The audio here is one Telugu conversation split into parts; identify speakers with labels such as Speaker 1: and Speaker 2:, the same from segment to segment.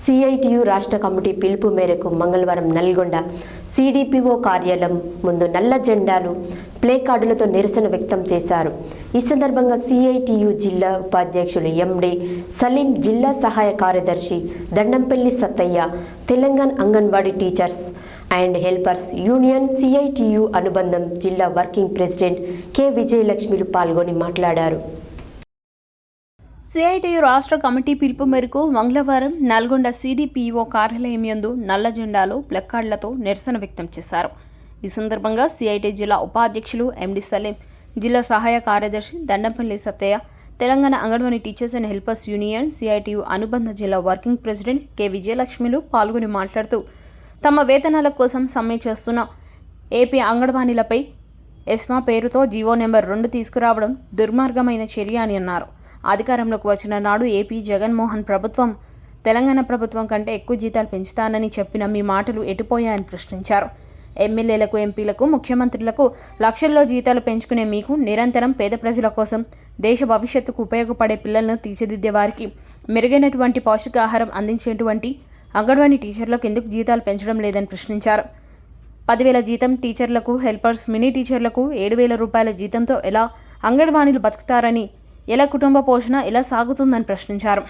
Speaker 1: సిఐటియు రాష్ట్ర కమిటీ పిలుపు మేరకు మంగళవారం నల్గొండ సిడిపిఓ కార్యాలయం ముందు నల్ల జెండాలు ప్లే కార్డులతో నిరసన వ్యక్తం చేశారు. ఈ సందర్భంగా సిఐటియు జిల్లా ఉపాధ్యక్షులు ఎండి సలీం, జిల్లా సహాయ కార్యదర్శి Dandampalli Sattaiah, Telangana Anganwadi teachers and helpers union CITU అనుబంధం జిల్లా వర్కింగ్ ప్రెసిడెంట్ కె విజయలక్ష్మిలు పాల్గొని మాట్లాడారు.
Speaker 2: సిఐటియు రాష్ట్ర కమిటీ పిలుపు మేరకు మంగళవారం నల్గొండ సిడిపిఓ కార్యాలయం యందు నల్ల జెండాలు ప్లకార్డులతో నిరసన వ్యక్తం చేశారు. ఈ సందర్భంగా సిఐటియు జిల్లా ఉపాధ్యక్షులు ఎండి సలీం, జిల్లా సహాయ కార్యదర్శి Dandampalli Sattaiah, Telangana Anganwadi teachers and helpers union CITU అనుబంధ జిల్లా వర్కింగ్ ప్రెసిడెంట్ కె విజయలక్ష్మిలు పాల్గొని మాట్లాడుతూ తమ వేతనాల కోసం సమ్మె చేస్తున్న ఏపీ అంగన్వాడీలపై ఎస్మా పేరుతో జీవో నెంబర్ 2 తీసుకురావడం దుర్మార్గమైన చర్య అని అన్నారు. అధికారంలోకి వచ్చిన నాడు ఏపీ జగన్మోహన్ ప్రభుత్వం తెలంగాణ ప్రభుత్వం కంటే ఎక్కువ జీతాలు పెంచుతానని చెప్పిన మీ మాటలు ఎటుపోయాయని ప్రశ్నించారు. ఎమ్మెల్యేలకు, ఎంపీలకు, ముఖ్యమంత్రులకు లక్షల్లో జీతాలు పెంచుకునే మీకు నిరంతరం పేద ప్రజల కోసం, దేశ భవిష్యత్తుకు ఉపయోగపడే పిల్లలను తీర్చిదిద్దే వారికి మెరుగైనటువంటి పౌష్టికాహారం అందించేటువంటి అంగన్వాడీ టీచర్లకు ఎందుకు జీతాలు పెంచడం లేదని ప్రశ్నించారు. 10,000 జీతం టీచర్లకు, హెల్పర్స్, మినీ టీచర్లకు 7,000 రూపాయల జీతంతో ఎలా అంగన్వాడీలు బతుకుతారని, ఎలా కుటుంబ పోషణ ఎలా సాగుతుందని ప్రశ్నించారు.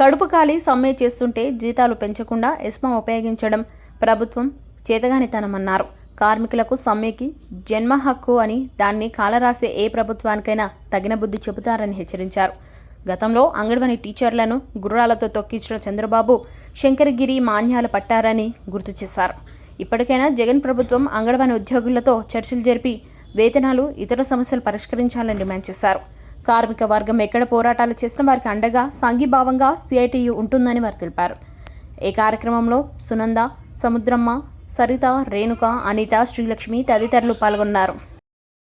Speaker 2: కడుపు ఖాళీ సమ్మె చేస్తుంటే జీతాలు పెంచకుండా ఎస్మా ఉపయోగించడం ప్రభుత్వం చేతగానితనమన్నారు. కార్మికులకు సమ్మెకి జన్మ హక్కు అని దాన్ని కాలరాసే ఏ ప్రభుత్వానికైనా తగిన బుద్ధి చెబుతారని హెచ్చరించారు. గతంలో అంగన్వాడీ టీచర్లను గుర్రాలతో తొక్కించిన చంద్రబాబు శంకరగిరి మాన్యాలు పట్టారని గుర్తు చేశారు. ఇప్పటికైనా జగన్ ప్రభుత్వం అంగన్వాడీ ఉద్యోగులతో చర్చలు జరిపి వేతనాలు, ఇతర సమస్యలు పరిష్కరించాలని డిమాండ్ చేశారు. కార్మిక వర్గం ఎక్కడ పోరాటాలు చేసిన వారికి అండగా సంఘీభావంగా సిఐటియు ఉంటుందని వారు తెలిపారు. ఈ కార్యక్రమంలో సునంద, సముద్రమ్మ, సరిత, రేణుక, అనిత, శ్రీలక్ష్మి తదితరులు పాల్గొన్నారు.